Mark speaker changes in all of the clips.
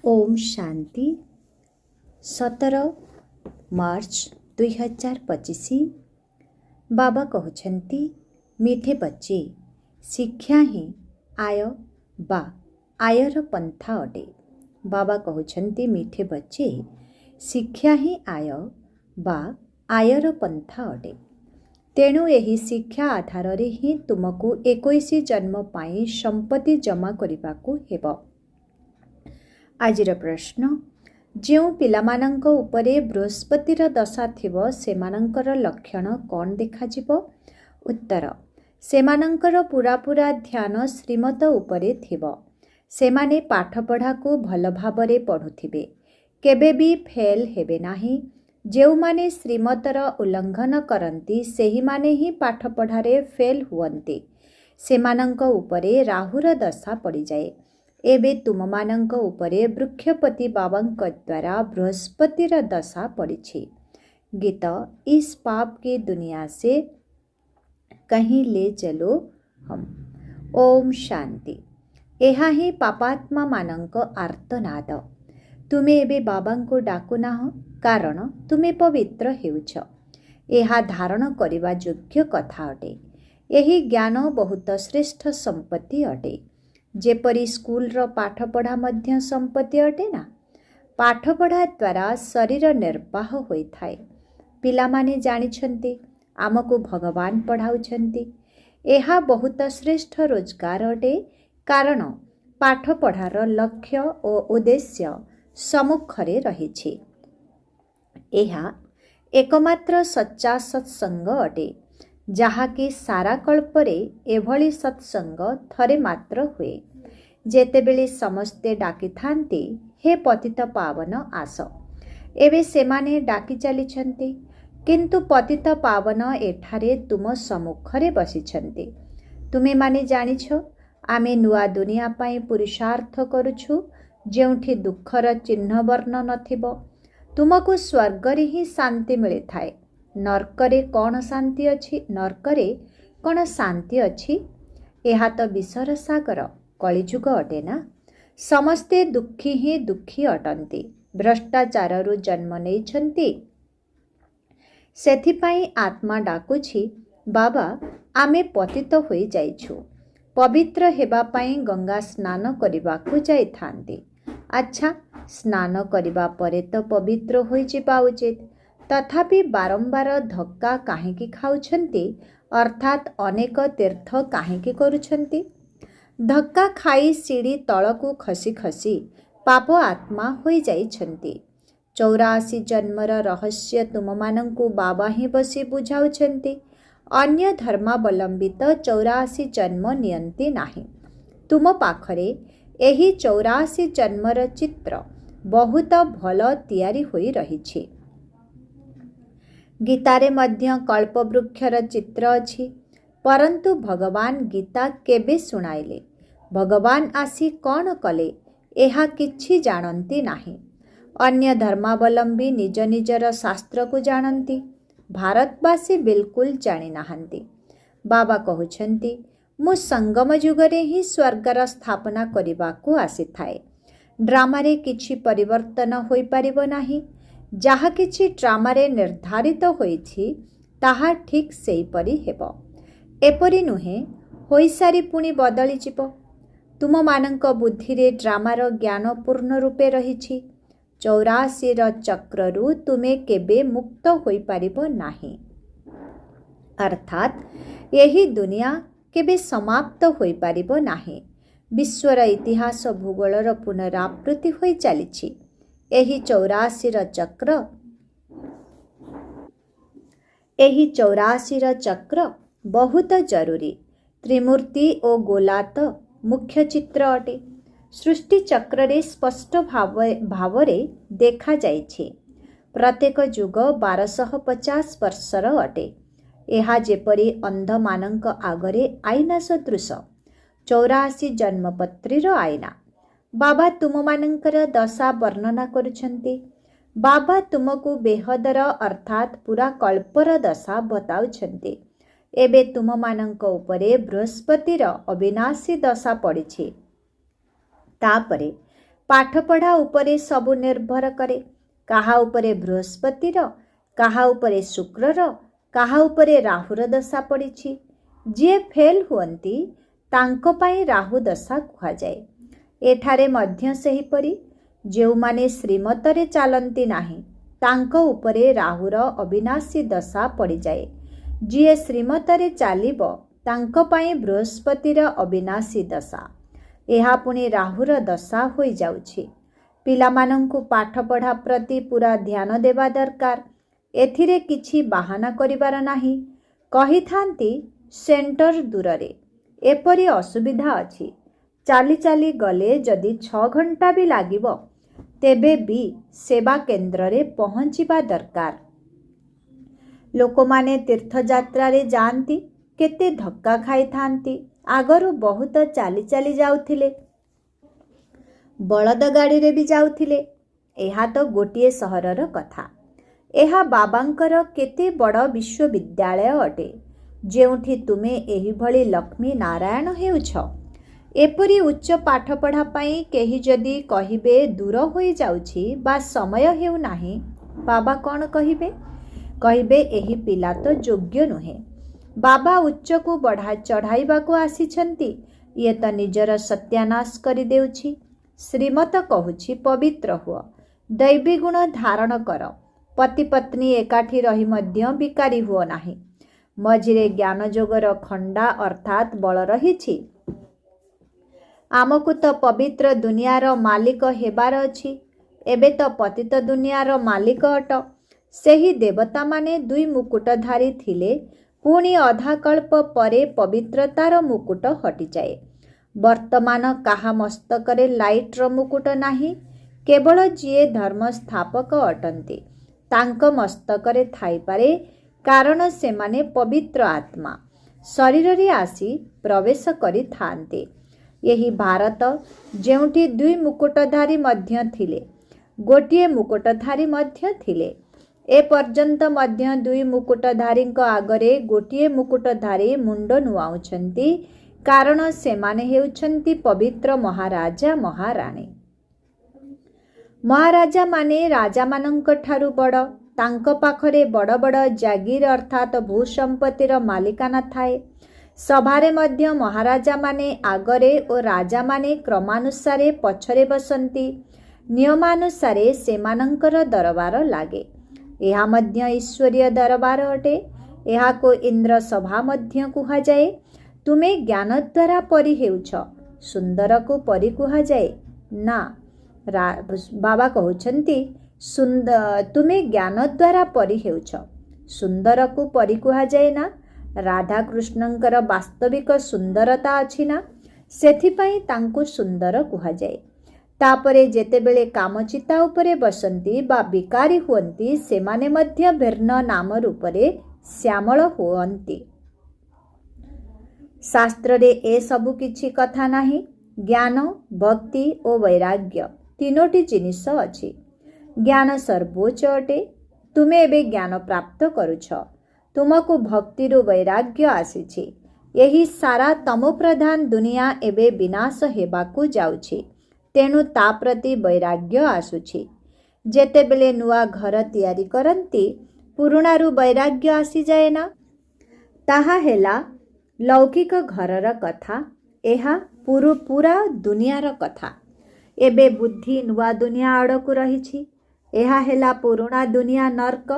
Speaker 1: ओम शांति 17 मार्च 2025 बाबा कहते मीठे बच्चे शिक्षा ही आय बा आयर पंथा अटे। बाबा कहते मीठे बच्चे शिक्षा ही आय बा आयर पंथा अटे। तेणु यही शिक्षा आधार ही तुमको 21 जन्म पाई संपत्ति जमा करने को हेब। आजिर प्रश्न जो पिलामानंक उपरे बृहस्पतिर दशा थिबो सेमानंकर लक्षण कौन देखाजिबो? उत्तर सेमानंकर पूरा ध्यान श्रीमत उपरे थिबो। सेमाने पाठपढ़ा को भल भाबरे पढ़ुथिबे, केबे भी फेल हेबे नाही। जो माने श्रीमतर उल्लंघन करती सेही माने ही पाठपढ़ारे फेल हुअन्ते। सेमानंक उपरे राहुर दशा पड़ी जाए। एबे तुममानंक उपरे वृक्षपति बाबांक द्वारा बृहस्पतिर दशा पड़ी। गीत इस पाप की दुनिया से कहीं ले चलो हम। ओम शांति। एहा ही पापात्मा मानंक आर्तनाद। तुमे एबे बाबांको डाकु नाह कारण तुमे पवित्र हेउछ। एहा धारण करिबा योग्य कथा अटे। एही ज्ञान बहुत श्रेष्ठ संपत्ति अटे। जेपरी स्कूलर पाठपढ़ा मध्य संपत्ति अटे ना। पाठपढ़ा द्वारा शरीर निर्वाह होइथाए। पिलामाने जानिछन्ति आमको भगवान पढ़ाउछन्ति। एहा बहुत श्रेष्ठ रोजगार अटे कारण पाठपढ़ार लक्ष्य और उद्देश्य सम्मुखरे रहिछि। एहा एकमात्र सच्चा सत्संग अटे जहाँकि सारा कल्परे एभली सत्संग थरे मात्र हुए। जेतेबेले समस्ते डाकी थांती हे पतित पावन आस। एबे सेमाने डाकी चलीछन्ति किंतु पतित पावन एठारे तुम सम्मुखरे बसिछन्ति। तुमे माने जानिछ आमे नुआ दुनिया पाई पुरुषार्थ करुछु जेउठी दुखर चिन्ह वर्ण नथिबो। तुमको स्वर्गरे ही शांति मिले थाए। नरकरे कौन शांति अच्छी? नरकरे कौन शांति अच्छी? एहा तो विषर सागर कलिजुग अटे ना। समस्ते दुखी ही दुखी अटंती। भ्रष्टाचाररु जन्म नेइछन्ति। सेथिपाई आत्मा डाकुछि बाबा आमे पतित होई जाइछु। पवित्र हेबा पाई गंगा स्नान करिबाकु जाइथांती। अच्छा स्नान करिबा परे तो पवित्र होई जिबा उचित। तथापि बारंबार धक्का काहेकि खाउछन्ति? अर्थात अनेक तीर्थ काहेकि करुछन्ति? धक्का खाई सीढ़ी तलकू खसी खसी पाप आत्मा होई जाइछन्ति। 84 जन्मर रहस्य तुममानंकु बाबा ही बसी बुझाउछन्ति। अन्य धर्मावलंबी तो 84 जन्म नियंती नाही। तुम पाखरे एही 84 जन्मर चित्र बहुत भल तियारी होई रहिछि। गीतारे मध्य कल्पवृक्षर चित्र अछि, परंतु भगवान गीता केबे सुनाइले? भगवान आसी कौन कले? एहा किछि जानती नाही। अन्य धर्मावलंबी निज निजर शास्त्र को जानती। भारतवासी बिल्कुल जानी नाहंती। बाबा कहउछन्ति मु संगम युगरे ही स्वर्गर स्थापना करिबाकू आसीथाए। ड्रामारे किछि परिवर्तन होई पारिबो नाही। जहा किछि ड्रामारे निर्धारित होइछि ताहा ठीक सेहीपरि हेबो। एपरि नुहे होई सारी पुणी बदली जिवो। तुम मानंक बुद्धिरे ड्रामार ज्ञान पूर्ण रूपे रहिछि। 84 चक्ररु तुमे केबे मुक्त होई पारिबो नाही। अर्थात यही दुनिया केबे समाप्त होई पारिबो नाही। विश्वर इतिहास भूगोलर पुनरावृत्ति होई चलिछि। एही 84 चक्र बहुत जरूरी। त्रिमूर्ति और गोलात मुख्य चित्र अटे। सृष्टि चक्र रे स्पष्ट भावरे देखा जाइछि। प्रत्येक युग 1250 वर्षर अटे। एहा जेपरी अंध मानंक आगरे आईना सदृश। 84 जन्मपत्रीर आईना। बाबा तुम मानंकर दशा वर्णना करुछन्ति। बाबा तुमको बेहदर अर्थात पूरा कल्पर दशा बताउछन्ति। एबे तुम मानंक उपरे बृहस्पतिर अविनाशी दशा पड़िछि। तापरे ପାଠପଢ଼ା ଉପରେ ସବୁ ନିର୍ଭର କରେ। କାହା ଉପରେ ବୃହସ୍ପତିର, କାହା ଉପରେ ଶୁକ୍ରର, କାହା ଉପରେ ରାହୁର ଦଶା ପଡ଼ିଛି। ଯିଏ ଫେଲ୍ ହୁଅନ୍ତି ତାଙ୍କ ପାଇଁ ରାହୁ ଦଶା କୁହାଯାଏ। ଏଠାରେ ମଧ୍ୟ ସେହିପରି ଯେଉଁମାନେ ଶ୍ରୀମତରେ ଚାଲନ୍ତି ନାହିଁ ତାଙ୍କ ଉପରେ ରାହୁର ଅବିନାଶୀ ଦଶା ପଡ଼ିଯାଏ। ଯିଏ ଶ୍ରୀମତରେ ଚାଲିବ ତାଙ୍କ ପାଇଁ ବୃହସ୍ପତିର ଅବିନାଶୀ ଦଶା। ଏହା ପୁଣି ରାହୁର ଦଶା ହୋଇଯାଉଛି। ପିଲାମାନଙ୍କୁ ପାଠପଢ଼ା ପ୍ରତି ପୁରା ଧ୍ୟାନ ଦେବା ଦରକାର। ଏଥିରେ କିଛି ବାହାନା କରିବାର ନାହିଁ। କହିଥାନ୍ତି ସେଣ୍ଟର ଦୂରରେ, ଏପରି ଅସୁବିଧା ଅଛି। ଚାଲି ଚାଲି ଗଲେ ଯଦି 6 ଘଣ୍ଟା ବି ଲାଗିବ ତେବେ ବି ସେବା କେନ୍ଦ୍ରରେ ପହଞ୍ଚିବା ଦରକାର। ଲୋକମାନେ ତୀର୍ଥଯାତ୍ରାରେ ଯାଆନ୍ତି, କେତେ ଧକ୍କା ଖାଇଥାନ୍ତି। ଆଗରୁ ବହୁତ ଚାଲି ଚାଲି ଯାଉଥିଲେ, ବଳଦ ଗାଡ଼ିରେ ବି ଯାଉଥିଲେ। ଏହା ତ ଗୋଟିଏ ସହରର କଥା। ଏହା ବାବାଙ୍କର କେତେ ବଡ଼ ବିଶ୍ୱବିଦ୍ୟାଳୟ ଅଟେ, ଯେଉଁଠି ତୁମେ ଏହିଭଳି ଲକ୍ଷ୍ମୀ ନାରାୟଣ ହେଉଛ। ଏପରି ଉଚ୍ଚ ପାଠପଢ଼ା ପାଇଁ କେହି ଯଦି କହିବେ ଦୂର ହୋଇଯାଉଛି ବା ସମୟ ହେଉନାହିଁ, ବାବା କ'ଣ କହିବେ? କହିବେ ଏହି ପିଲା ତ ଯୋଗ୍ୟ ନୁହେଁ। ବାବା ଉଚ୍ଚକୁ ଚଢ଼ାଇବାକୁ ଆସିଛନ୍ତି, ଇଏ ତ ନିଜର ସତ୍ୟାନାଶ କରିଦେଉଛି। ଶ୍ରୀମତ କହୁଛି ପବିତ୍ର ହୁଅ, ଦୈବୀ ଗୁଣ ଧାରଣ କର। ପତି ପତ୍ନୀ ଏକାଠି ରହି ମଧ୍ୟ ବିକାରୀ ହୁଅ ନାହିଁ। ମଝିରେ ଜ୍ଞାନ ଯୋଗର ଖଣ୍ଡା ଅର୍ଥାତ୍ ବଳ ରହିଛି। ଆମକୁ ତ ପବିତ୍ର ଦୁନିଆର ମାଲିକ ହେବାର ଅଛି। ଏବେ ତ ପତିତ ଦୁନିଆର ମାଲିକ ଅଟ। ସେହି ଦେବତାମାନେ 2 ମୁକୁଟଧାରୀ ଥିଲେ, ପୁଣି ଅଧାକଳ୍ପ ପରେ ପବିତ୍ରତାର ମୁକୁଟ ହଟିଯାଏ। ବର୍ତ୍ତମାନ କାହା ମସ୍ତକରେ ଲାଇଟ୍ର ମୁକୁଟ ନାହିଁ। କେବଳ ଯିଏ ଧର୍ମ ସ୍ଥାପକ ଅଟନ୍ତି ତାଙ୍କ ମସ୍ତକରେ ଥାଇପାରେ, କାରଣ ସେମାନେ ପବିତ୍ର ଆତ୍ମା ଶରୀରରେ ଆସି ପ୍ରବେଶ କରିଥାନ୍ତି। ଏହି ଭାରତ ଯେଉଁଠି 2 ମୁକୁଟଧାରୀ ମଧ୍ୟ ଥିଲେ, ଗୋଟିଏ ମୁକୁଟଧାରୀ ମଧ୍ୟ ଥିଲେ। ଏପର୍ଯ୍ୟନ୍ତ ମଧ୍ୟ 2 ମୁକୁଟଧାରୀଙ୍କ ଆଗରେ ଗୋଟିଏ ମୁକୁଟଧାରୀ ମୁଣ୍ଡ ନୁଆଉଛନ୍ତି, କାରଣ ସେମାନେ ହେଉଛନ୍ତି ପବିତ୍ର ମହାରାଜା ମହାରାଣୀ। ମହାରାଜାମାନେ ରାଜାମାନଙ୍କ ଠାରୁ ବଡ଼। ତାଙ୍କ ପାଖରେ ବଡ଼ ବଡ଼ ଜାଗିର ଅର୍ଥାତ୍ ଭୂସମ୍ପତ୍ତିର ମାଲିକାନା ଥାଏ। ସଭାରେ ମଧ୍ୟ ମହାରାଜାମାନେ ଆଗରେ ଓ ରାଜାମାନେ କ୍ରମାନୁସାରେ ପଛରେ ବସନ୍ତି। ନିୟମାନୁସାରେ ସେମାନଙ୍କର ଦରବାର ଲାଗେ। ଏହା ମଧ୍ୟ ଈଶ୍ୱରୀୟ ଦରବାର ଅଟେ। ଏହାକୁ ଇନ୍ଦ୍ର ସଭା ମଧ୍ୟ କୁହାଯାଏ। ତୁମେ ଜ୍ଞାନ ଦ୍ୱାରା ପରି ହେଉଛ, ସୁନ୍ଦରକୁ ପରି କୁହାଯାଏ ନା। ବାବା କହୁଛନ୍ତି ତୁମେ ଜ୍ଞାନ ଦ୍ୱାରା ପରି ହେଉଛ, ସୁନ୍ଦରକୁ ପରି କୁହାଯାଏ ନା। ରାଧାକୃଷ୍ଣଙ୍କର ବାସ୍ତବିକ ସୁନ୍ଦରତା ଅଛି ନା, ସେଥିପାଇଁ ତାଙ୍କୁ ସୁନ୍ଦର କୁହାଯାଏ। ତାପରେ ଯେତେବେଳେ କାମଚିତା ଉପରେ ବସନ୍ତି ବା ବିକାରୀ ହୁଅନ୍ତି, ସେମାନେ ମଧ୍ୟ ଭିନ୍ନ ନାମ ରୂପରେ ଶ୍ୟାମଳ ହୁଅନ୍ତି। ଶାସ୍ତ୍ରରେ ଏସବୁ କିଛି କଥା ନାହିଁ। ଜ୍ଞାନ, ଭକ୍ତି ଓ ବୈରାଗ୍ୟ 3ଟି ଜିନିଷ ଅଛି। ଜ୍ଞାନ ସର୍ବୋଚ୍ଚ ଅଟେ। ତୁମେ ଏବେ ଜ୍ଞାନ ପ୍ରାପ୍ତ କରୁଛ, ତୁମକୁ ଭକ୍ତିରୁ ବୈରାଗ୍ୟ ଆସିଛି। ଏହି ସାରା ତମୋପ୍ରଧାନ ଦୁନିଆ ଏବେ ବିନାଶ ହେବାକୁ ଯାଉଛି, ତେଣୁ ତା ପ୍ରତି ବୈରାଗ୍ୟ ଆସୁଛି। ଯେତେବେଳେ ନୂଆ ଘର ତିଆରି କରନ୍ତି, ପୁରୁଣାରୁ ବୈରାଗ୍ୟ ଆସିଯାଏ ନା। ତାହା ହେଲା ଲୌକିକ ଘରର କଥା। ଏହା ପୁରା ଦୁନିଆର କଥା। ଏବେ ବୁଦ୍ଧି ନୂଆ ଦୁନିଆ ଆଡ଼କୁ ରହିଛି। ଏହା ହେଲା ପୁରୁଣା ଦୁନିଆ ନର୍କ।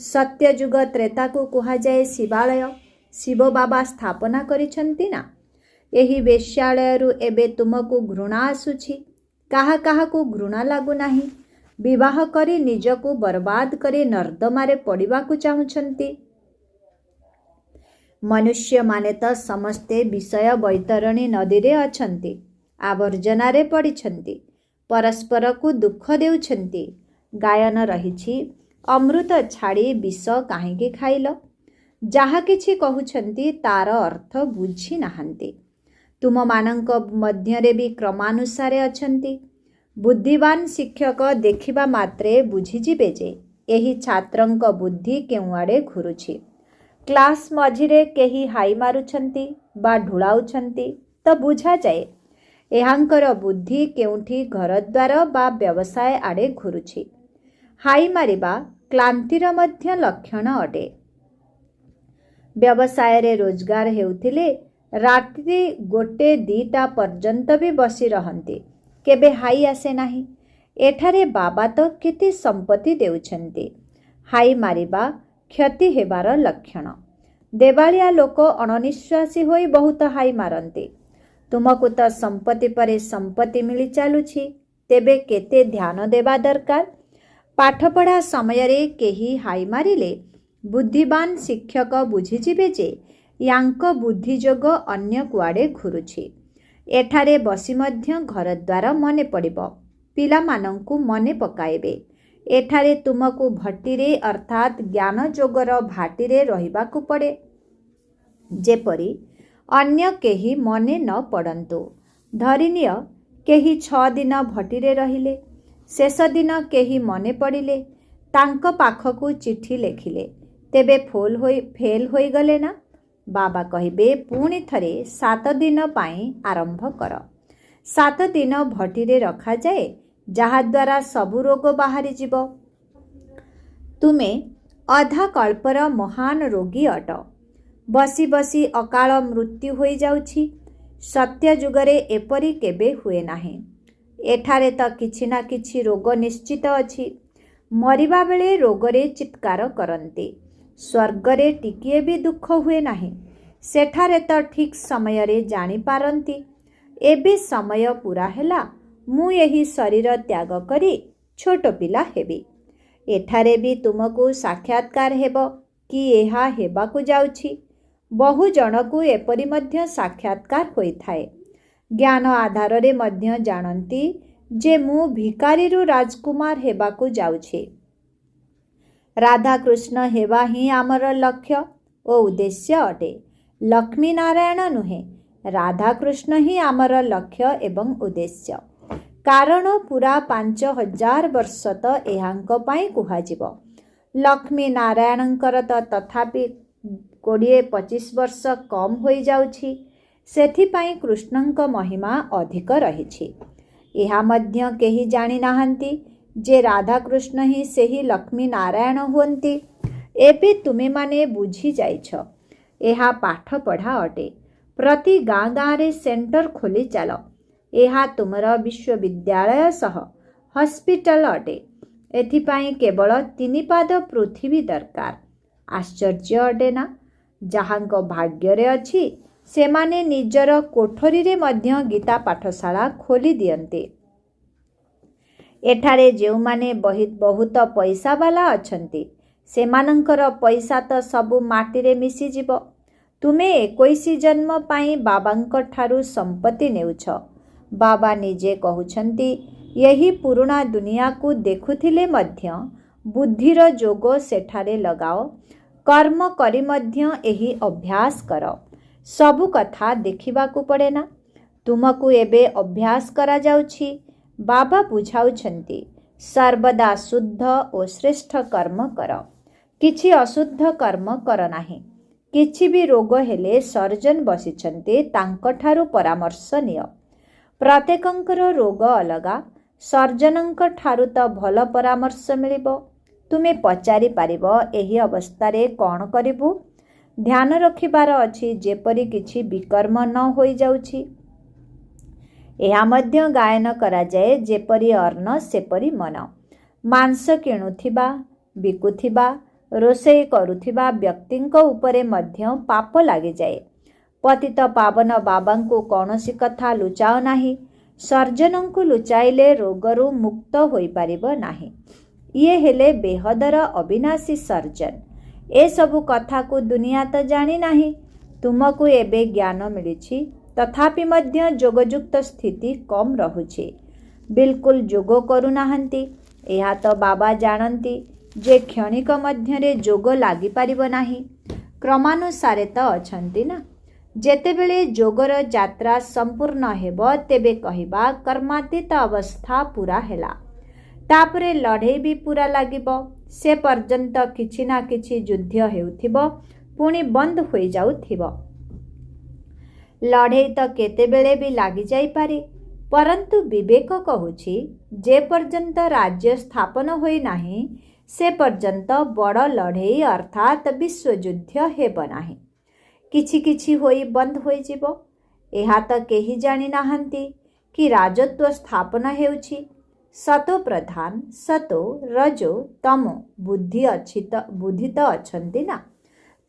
Speaker 1: ସତ୍ୟଯୁଗ ତ୍ରେତାକୁ କୁହାଯାଏ ଶିବାଳୟ। ଶିବ ବାବା ସ୍ଥାପନା କରିଛନ୍ତି ନା। ଏହି ବେଶ୍ୟାଳୟରୁ ଏବେ ତୁମକୁ ଘୃଣା ଆସୁଛି। କାହା କାହାକୁ ଘୃଣା ଲାଗୁନାହିଁ। ବିବାହ କରି ନିଜକୁ ବର୍ବାଦ କରି ନର୍ଦ୍ଦମାରେ ପଡ଼ିବାକୁ ଚାହୁଁଛନ୍ତି। ମନୁଷ୍ୟମାନେ ତ ସମସ୍ତେ ବିଷୟ ବୈତରଣୀ ନଦୀରେ ଅଛନ୍ତି, ଆବର୍ଜନାରେ ପଡ଼ିଛନ୍ତି, ପରସ୍ପରକୁ ଦୁଃଖ ଦେଉଛନ୍ତି। ଗାୟନ ରହିଛି, ଅମୃତ ଛାଡ଼ି ବିଷ କାହିଁକି ଖାଇଲ? ଯାହା କିଛି କହୁଛନ୍ତି ତାର ଅର୍ଥ ବୁଝି ନାହାନ୍ତି। ତୁମମାନଙ୍କ ମଧ୍ୟରେ ବି କ୍ରମାନୁସାରେ ଅଛନ୍ତି। ବୁଦ୍ଧିମାନ ଶିକ୍ଷକ ଦେଖିବା ମାତ୍ରେ ବୁଝିଯିବେ ଯେ ଏହି ଛାତ୍ରଙ୍କ ବୁଦ୍ଧି କେଉଁଆଡ଼େ ଘୁରୁଛି। କ୍ଲାସ୍ ମଝିରେ କେହି ହାଇ ମାରୁଛନ୍ତି ବା ଢୁଳାଉଛନ୍ତି ତ ବୁଝାଯାଏ ଏହାଙ୍କର ବୁଦ୍ଧି କେଉଁଠି ଘରଦ୍ୱାର ବା ବ୍ୟବସାୟ ଆଡ଼େ ଘୁରୁଛି। ହାଇ ମାରିବା କ୍ଳାନ୍ତିର ମଧ୍ୟ ଲକ୍ଷଣ ଅଟେ। ବ୍ୟବସାୟରେ ରୋଜଗାର ହେଉଥିଲେ ରାତ୍ରି 1-2ଟା ପର୍ଯ୍ୟନ୍ତ ବି ବସି ରହନ୍ତି, କେବେ ହାଇ ଆସେ ନାହିଁ। ଏଠାରେ ବାବା ତ କେତେ ସମ୍ପତ୍ତି ଦେଉଛନ୍ତି। ହାଇ ମାରିବା କ୍ଷତି ହେବାର ଲକ୍ଷଣ। ଦେବାଳିଆ ଲୋକ ଅଣନିଶ୍ୱାସୀ ହୋଇ ବହୁତ ହାଇ ମାରନ୍ତି। ତୁମକୁ ତ ସମ୍ପତ୍ତି ପରେ ସମ୍ପତ୍ତି ମିଳି ଚାଲୁଛି, ତେବେ କେତେ ଧ୍ୟାନ ଦେବା ଦରକାର। ପାଠପଢ଼ା ସମୟରେ କେହି ହାଇ ମାରିଲେ ବୁଦ୍ଧିମାନ ଶିକ୍ଷକ ବୁଝିଯିବେ ଯେ ୟାଙ୍କ ବୁଦ୍ଧି ଯୋଗ ଅନ୍ୟ କୁଆଡ଼େ ଘୁରୁଛି। ଏଠାରେ ବସି ମଧ୍ୟ ଘରଦ୍ୱାର ମନେ ପଡ଼ିବ, ପିଲାମାନଙ୍କୁ ମନେ ପକାଇବେ। ଏଠାରେ ତୁମକୁ ଭଟ୍ଟିରେ ଅର୍ଥାତ୍ ଜ୍ଞାନ ଯୋଗର ଭାଟିରେ ରହିବାକୁ ପଡ଼େ, ଯେପରି ଅନ୍ୟ କେହି ମନେ ନ ପଡ଼ନ୍ତୁ। ଧରିନିଅ କେହି 6 ଦିନ ଭଟ୍ଟିରେ ରହିଲେ, ଶେଷ ଦିନ କେହି ମନେ ପଡ଼ିଲେ, ତାଙ୍କ ପାଖକୁ ଚିଠି ଲେଖିଲେ, ତେବେ ଫେଲ୍ ହୋଇଗଲେ ନା? ବାବା କହିବେ ପୁଣି ଥରେ 7 ଦିନ ପାଇଁ ଆରମ୍ଭ କର। 7 ଦିନ ଭଟ୍ଟିରେ ରଖାଯାଏ, ଯାହାଦ୍ୱାରା ସବୁ ରୋଗ ବାହାରିଯିବ। ତୁମେ ଅଧା କଳ୍ପର ମହାନ ରୋଗୀ ଅଟ। ବସି ବସି ଅକାଳ ମୃତ୍ୟୁ ହୋଇଯାଉଛି। ସତ୍ୟ ଯୁଗରେ ଏପରି କେବେ ହୁଏ ନାହିଁ। ଏଠାରେ ତ କିଛି ନା କିଛି ରୋଗ ନିଶ୍ଚିତ ଅଛି। ମରିବା ବେଳେ ରୋଗରେ ଚିତ୍କାର କରନ୍ତି। ସ୍ୱର୍ଗରେ ଟିକିଏ ବି ଦୁଃଖ ହୁଏ ନାହିଁ। ସେଠାରେ ତ ଠିକ୍ ସମୟରେ ଜାଣିପାରନ୍ତି, ଏବେ ସମୟ ପୁରା ହେଲା, ମୁଁ ଏହି ଶରୀର ତ୍ୟାଗ କରି ଛୋଟ ପିଲା ହେବି। ଏଠାରେ ବି ତୁମକୁ ସାକ୍ଷାତକାର ହେବ କି ଏହା ହେବାକୁ ଯାଉଛି। ବହୁ ଜଣକୁ ଏପରି ମଧ୍ୟ ସାକ୍ଷାତକାର ହୋଇଥାଏ। ଜ୍ଞାନ ଆଧାରରେ ମଧ୍ୟ ଜାଣନ୍ତି ଯେ ମୁଁ ଭିକାରୀରୁ ରାଜକୁମାର ହେବାକୁ ଯାଉଛି। ରାଧାକୃଷ୍ଣ ହେବା ହିଁ ଆମର ଲକ୍ଷ୍ୟ ଓ ଉଦ୍ଦେଶ୍ୟ ଅଟେ। ଲକ୍ଷ୍ମୀ ନାରାୟଣ ନୁହେଁ, ରାଧାକୃଷ୍ଣ ହିଁ ଆମର ଲକ୍ଷ୍ୟ ଏବଂ ଉଦ୍ଦେଶ୍ୟ। କାରଣ ପୁରା 5000 ବର୍ଷ ତ ଏହାଙ୍କ ପାଇଁ କୁହାଯିବ। ଲକ୍ଷ୍ମୀ ନାରାୟଣଙ୍କର ତ ତଥାପି 20-25 ବର୍ଷ କମ୍ ହୋଇଯାଉଛି। ସେଥିପାଇଁ କୃଷ୍ଣଙ୍କ ମହିମା ଅଧିକ ରହିଛି। ଏହା ମଧ୍ୟ କେହି ଜାଣିନାହାନ୍ତି ଯେ ରାଧାକୃଷ୍ଣ ହିଁ ସେହି ଲକ୍ଷ୍ମୀ ନାରାୟଣ ହୁଅନ୍ତି। ଏବେ ତୁମେମାନେ ବୁଝିଯାଇଛ। ଏହା ପାଠପଢ଼ା ଅଟେ। ପ୍ରତି ଗାଁ ଗାଁରେ ସେଣ୍ଟର ଖୋଲି ଚାଲ। ଏହା ତୁମର ବିଶ୍ୱବିଦ୍ୟାଳୟ ସହ ହସ୍ପିଟାଲ ଅଟେ। ଏଥିପାଇଁ କେବଳ 3 ପାଦ ପୃଥିବୀ ଦରକାର। ଆଶ୍ଚର୍ଯ୍ୟ ଅଟେ ନା? ଯାହାଙ୍କ ଭାଗ୍ୟରେ ଅଛି ସେମାନେ ନିଜର କୋଠରୀରେ ମଧ୍ୟ ଗୀତା ପାଠଶାଳା ଖୋଲି ଦିଅନ୍ତି। ଏଠାରେ ଯେଉଁମାନେ ବହୁତ ପଇସାବାଲା ଅଛନ୍ତି, ସେମାନଙ୍କର ପଇସା ତ ସବୁ ମାଟିରେ ମିଶିଯିବ। ତୁମେ 21 ଜନ୍ମ ପାଇଁ ବାବାଙ୍କ ଠାରୁ ସମ୍ପତ୍ତି ନେଉଛ। ବାବା ନିଜେ କହୁଛନ୍ତି, ଏହି ପୁରୁଣା ଦୁନିଆକୁ ଦେଖୁଥିଲେ ମଧ୍ୟ ବୁଦ୍ଧିର ଯୋଗ ସେଠାରେ ଲଗାଅ। କର୍ମ କରି ମଧ୍ୟ ଏହି ଅଭ୍ୟାସ କର। ସବୁ କଥା ଦେଖିବାକୁ ପଡ଼େ ନା? ତୁମକୁ ଏବେ ଅଭ୍ୟାସ କରାଯାଉଛି। ବାବା ବୁଝାଉଛନ୍ତି, ସର୍ବଦା ଶୁଦ୍ଧ ଓ ଶ୍ରେଷ୍ଠ କର୍ମ କର। କିଛି ଅଶୁଦ୍ଧ କର୍ମ କର ନାହିଁ। କିଛି ବି ରୋଗ ହେଲେ ସର୍ଜନ ବସିଛନ୍ତି, ତାଙ୍କଠାରୁ ପରାମର୍ଶ ନିଅ। ପ୍ରତ୍ୟେକଙ୍କର ରୋଗ ଅଲଗା। ସର୍ଜନଙ୍କ ଠାରୁ ତ ଭଲ ପରାମର୍ଶ ମିଳିବ। ତୁମେ ପଚାରି ପାରିବ, ଏହି ଅବସ୍ଥାରେ କ'ଣ କରିବୁ? ଧ୍ୟାନ ରଖିବାର ଅଛି ଯେପରି କିଛି ବିକର୍ମ ନ ହୋଇଯାଉଛି। ଏହା ମଧ୍ୟ ଗାୟନ କରାଯାଏ, ଯେପରି ଅନ୍ନ ସେପରି ମନ। ମାଂସ କିଣୁଥିବା, ବିକୁଥିବା, ରୋଷେଇ କରୁଥିବା ବ୍ୟକ୍ତିଙ୍କ ଉପରେ ମଧ୍ୟ ପାପ ଲାଗିଯାଏ। ପତିତ ପାବନ ବାବାଙ୍କୁ କୌଣସି କଥା ଲୁଚାଅ ନାହିଁ। ସର୍ଜନଙ୍କୁ ଲୁଚାଇଲେ ରୋଗରୁ ମୁକ୍ତ ହୋଇପାରିବ ନାହିଁ। ଇଏ ହେଲେ ବେହଦର ଅବିନାଶୀ ସର୍ଜନ। ଏସବୁ କଥାକୁ ଦୁନିଆ ତ ଜାଣିନାହିଁ। ତୁମକୁ ଏବେ ଜ୍ଞାନ ମିଳିଛି, ତଥାପି ମଧ୍ୟ ଯୋଗଯୁକ୍ତ ସ୍ଥିତି କମ୍ ରହୁଛି। ବିଲକୁଲ ଯୋଗ କରୁନାହାନ୍ତି। ଏହା ତ ବାବା ଜାଣନ୍ତି ଯେ କ୍ଷଣିକ ମଧ୍ୟରେ ଯୋଗ ଲାଗିପାରିବ ନାହିଁ। କ୍ରମାନୁସାରେ ତ ଅଛନ୍ତି ନା। ଯେତେବେଳେ ଯୋଗର ଯାତ୍ରା ସମ୍ପୂର୍ଣ୍ଣ ହେବ, ତେବେ କହିବା କର୍ମାତୀତ ଅବସ୍ଥା ପୁରା ହେଲା। ତାପରେ ଲଢ଼େଇ ବି ପୁରା ଲାଗିବ। ସେ ପର୍ଯ୍ୟନ୍ତ କିଛି ନା କିଛି ଯୁଦ୍ଧ ହେଉଥିବ, ପୁଣି ବନ୍ଦ ହୋଇଯାଉଥିବ। ଲଢ଼େଇ ତ କେତେବେଳେ ବି ଲାଗିଯାଇପାରେ। परंतु विवेक कहूछि जे पर्यंत राज्य स्थापन होई नाही से पर्यंत बड़ लड़ई अर्थात विश्वयुद्ध हेब नाही। किछि किछि होई बंद होई जिवो। एहा त केही जानि नाहंती कि राजत्व स्थापना हेउछि सतो प्रधान सतो रजो तमो बुद्धि त अछंती ना।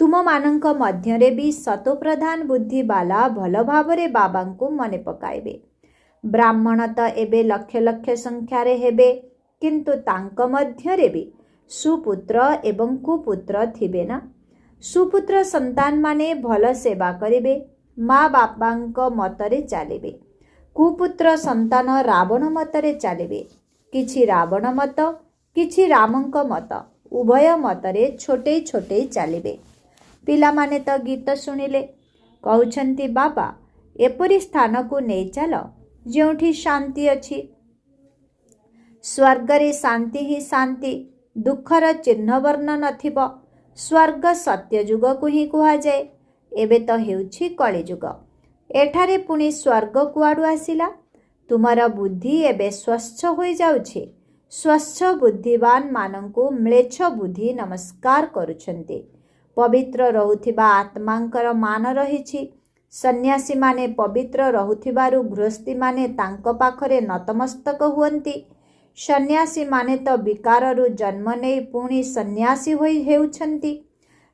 Speaker 1: तुम मानंक मध्यरे भी सतो प्रधान बुद्धि बाला भल भावरे बाबांकु मने पकाइबे। ब्राह्मण त एबे लक्ष लक्ष संख्यारे हेबे किंतु तांक मध्यरे भी सुपुत्र एवं कुपुत्र थिबे ना। सुपुत्र संतान माने भल सेवा करिबे, माँ बापांक मतरे चालिबे। कुपुत्र संतान रावण मतरे चालिबे। किछि रावण मत किछि रामंक मत उभय मतरे छोटे छोटे चालिबे। पिला माने तो गीत शुणिले कहउछंती बाबा एपरि स्थान को नै चल जोठी शांति अछि। स्वर्गरे शांति ही शांति, दुखर चिन्ह वर्ण नथिब। स्वर्ग सत्ययुग को ही कुहा जाए। एबे तो हेउछि कलियुग। एठारे पुणी स्वर्ग कुआडू आसिला। तुमर बुद्धि एबे स्वच्छ होई जाउछि। स्वच्छ बुद्धिवान मानंकु म्लेच्छ बुद्धि नमस्कार करुछन्ते। पवित्र रहुथिबा आत्मांकर मान रहिछि। सन्यासी माने पवित्र रहुथिबारु गृहस्थी माने तांको पाखरे नतमस्तक हुअन्ति। सन्यासी माने तो विकाररु जन्म नेई पुणी सन्यासी होई हेउछन्ति।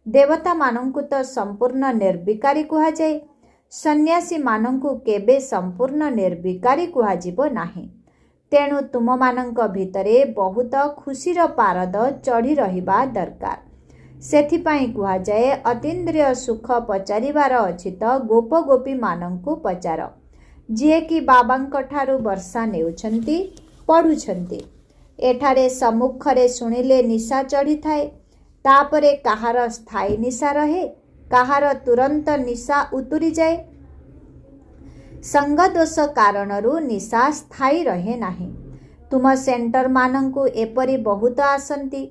Speaker 1: देवता मानंकु तो संपूर्ण निर्विकारी कुहा जाए। सन्यासी मानंकु केबे संपूर्ण निर्विकारी कुहा जिवो नाही। तेणु तुम मानंक भितरे बहुत खुशीर पारद चढ़ी रहिबा दरकार। सेथिपाई कुहा जाए अतीन्द्रिय सुख पचारिबार अछि तो गोप गोपी मानंकु पचार। जिए कि बाबांक ठारू वर्षा नेउछन्ति पढ़ुछन्ति। एठारे सम्मुखरे शुणिले निशा चढ़ी थाए। तापरे काहार स्थायी निशा रहे, काहार तुरंत निशा उतुरी जाए। संग दोष कारणरू निशा स्थायी रहे नाही। तुम सेंटर मानंकु एपरी बहुत आसंती।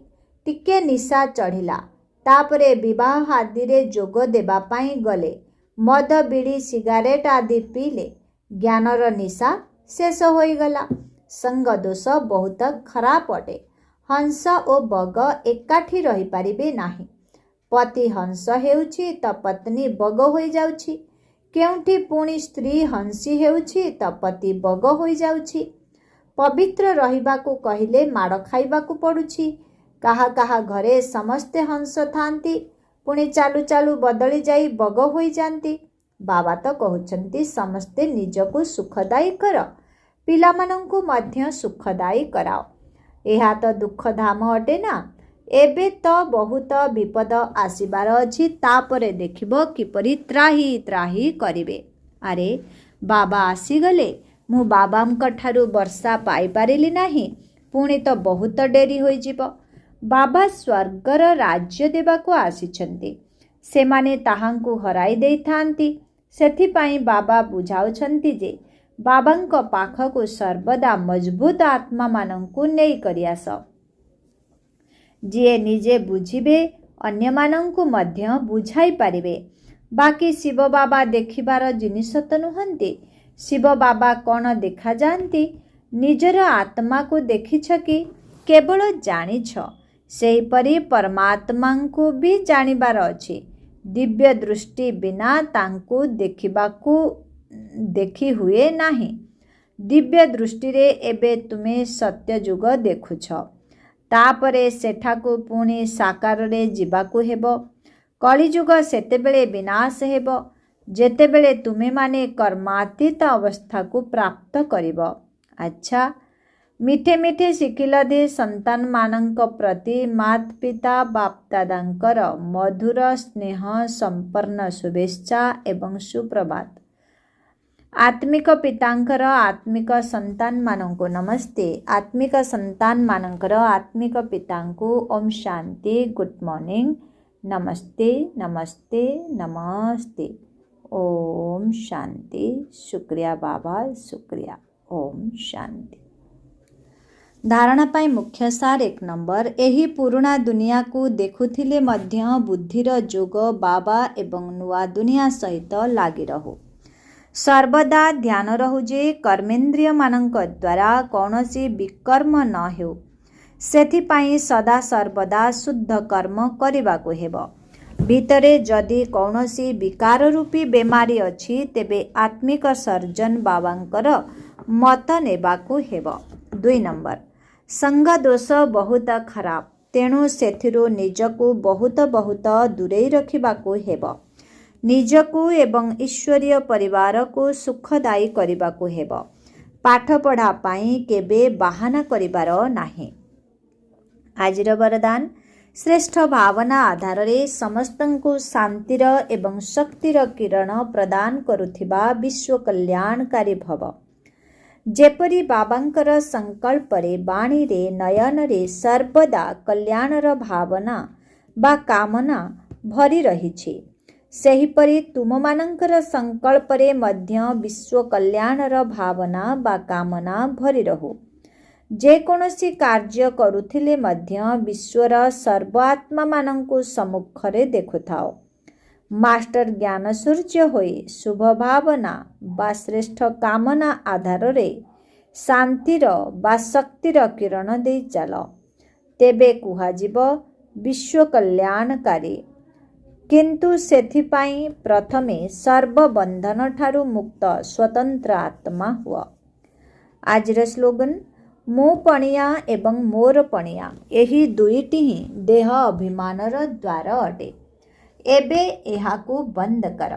Speaker 1: टिके निशा चढ़िला तापरे विवाह आदि रे जोग देबा पाई गले, मद बीड़ी सिगारेट आदि पीले, ज्ञानर निशा शेष होई गला। संग दोष बहुत खराब अटे। हंस ओ बग एकाठी रही पारिबे नाही। पति हंस हेउछि त पत्नी बग होई जाउछि। केउंठी पुणी स्त्री हंसी हेउछि त पति बग होई जाउछि। पवित्र रहिबाकु कहिले माड़ खाइबाकु पड़ुछि। काहा काहा घरे समस्ते हंस थांती, पुणी चालू चालू बदली जाई बग होई जांती। बाबा तो कहउछन्ति समस्ते निजकु सुखदायी कर, पिलामानंकु मध्य सुखदायी कराओ। एहा तो दुख धाम अटे ना। एबे तो बहुत विपद आसिबार अछि, तापरे देखिबो किपरि त्राही त्राही करिवे। अरे बाबा आसीगले, मु बाबांक ठारू वर्षा पाई पारिली नाही, पुणी तो बहुत डेरी होई जिवो। बाबा स्वर्गर राज्य देबाकु आसिछन्ति। सेमाने ताहांकु हराई देई थांती। सेथिपाई बाबा बुझाउछन्ति जे बाबांक पाखकु सर्वदा मजबूत आत्मा मानंकु नेई करि आस। जिए निजे बुझिबे अन्य मानंकु मध्य बुझाई पारिबे। बाकी शिव बाबा देखिबार जिनिस तो नुहंती। शिव बाबा कौन देखा जाती? निजर आत्मा को देखिछ कि केवल जानिछ? सेहीपरि परमात्मा को भी जानिबार अछि। दिव्य दृष्टि बिना तांकु देखिबाकु देखि हुए नाही। दिव्य दृष्टि रे एबे तुमे सत्य जुग देखुछ। तापरे सेठाकु पुणी साकार रे जिबाकु हेबो। कलिजुग सेतेबेले विनाश हेबो जेतेबेले तुमे माने कर्मातीत अवस्था को प्राप्त करिबो। अच्छा, मिठे मिठे शिखिलधे संतान मानंक प्रति मात पिता बाप दादांकर मधुर स्नेह संपन्न शुभेच्छा एवं सुप्रभात। आत्मिक पितांकर आत्मिक संतान मानंको नमस्ते। आत्मिक संतान मानंकर आत्मिक पितांको ओम शांति, गुड मॉर्निंग, नमस्ते नमस्ते नमस्ते। ओम शांति। शुक्रिया बाबा, शुक्रिया। ओम शांति। धारणा पाई मुख्य सार 1 नंबर, एही पुराणा दुनिया को देखुथिले मध्य बुद्धिर जोग बाबा एवं नुआ दुनिया सहित लागि रहो। सर्वदा ध्यान रहू जे कर्मेन्द्रिय मानक द्वारा कौनसी विकर्म न हेउ सेथिपाई सदा सर्वदा शुद्ध कर्म करिबाकु हेबो। भितरे जदि कौनसी विकार रूपी बेमारी अछि तेबे आत्मिक सर्जन बाबांकर मत नेबाकु हेबो। 2 नंबर संग दोष बहुत खराब तेणु सेथिरु निजकु बहुत बहुत दूरेई रखिबाकु हेबो। निजकु एवं ईश्वरीय परिवार को सुखदायी करिबाकु हेबो। पाठ पढ़ा पाई केबे बाहाना करिबार नाही। आजिर वरदान श्रेष्ठ भावना आधार रे समस्तंकु शांतिर एवं शक्तिर किरण प्रदान करुथिबा विश्व कल्याणकारी भव। जेपरी बाबांकर संकल्प रे वाणी रे नयन रे सर्वदा कल्याणर भावना बा कामना भरी रहिछि सेहिपरि तुममानंकर संकल्प रे मध्य विश्व कल्याणर भावना बा कामना भरी रहु। जे कोनोसी कार्य करुथिले मध्य विश्वर सर्वात्मा मानंकु सम्मुखरे देखुथाओ। मास्टर ज्ञान सूर्य होई शुभ भावना बा श्रेष्ठ कामना आधार रे शांतिर बा शक्तिर किरण दे चल तेबे कुहाजिबो विश्व कल्याणकारी। किंतु सेथिपाई प्रथमे सर्वबंधन ठारू मुक्त स्वतंत्र आत्मा हुआ। आजिर स्लोगन मो पणिया एवं मोर पणिया एही दुईटी ही देह अभिमानर द्वार अटे। एबे एहाकू बंद कर।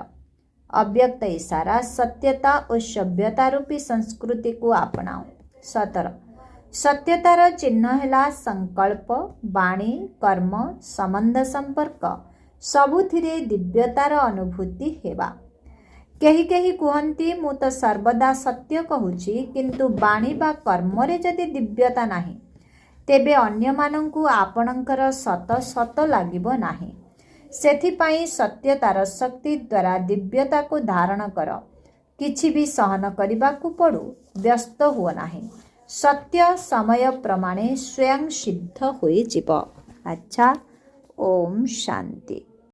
Speaker 1: अव्यक्त इशारा सत्यता और सभ्यता रूपी संस्कृति को अपनाओ। 17 सत्यतार चिन्ह हैला संकल्प वाणी कर्म संबंध संपर्क सबुथिरे दिव्यतार अनुभूति हेबा। केही केही कुहंती मु तो सर्वदा सत्य कहूची किंतु वाणी बा कर्म रे जदि दिव्यता नाही तेबे अन्य मानंकु आपणंकर सत सत लागिबो नाही। सेथिपाई सत्यतार शक्ति द्वारा दिव्यता को धारण कर। किछि भी सहन करिबाकु पड़ू व्यस्त हुओ नाही। सत्य समय प्रमाणे स्वयं सिद्ध होई जिवो। अच्छा ओम शांति।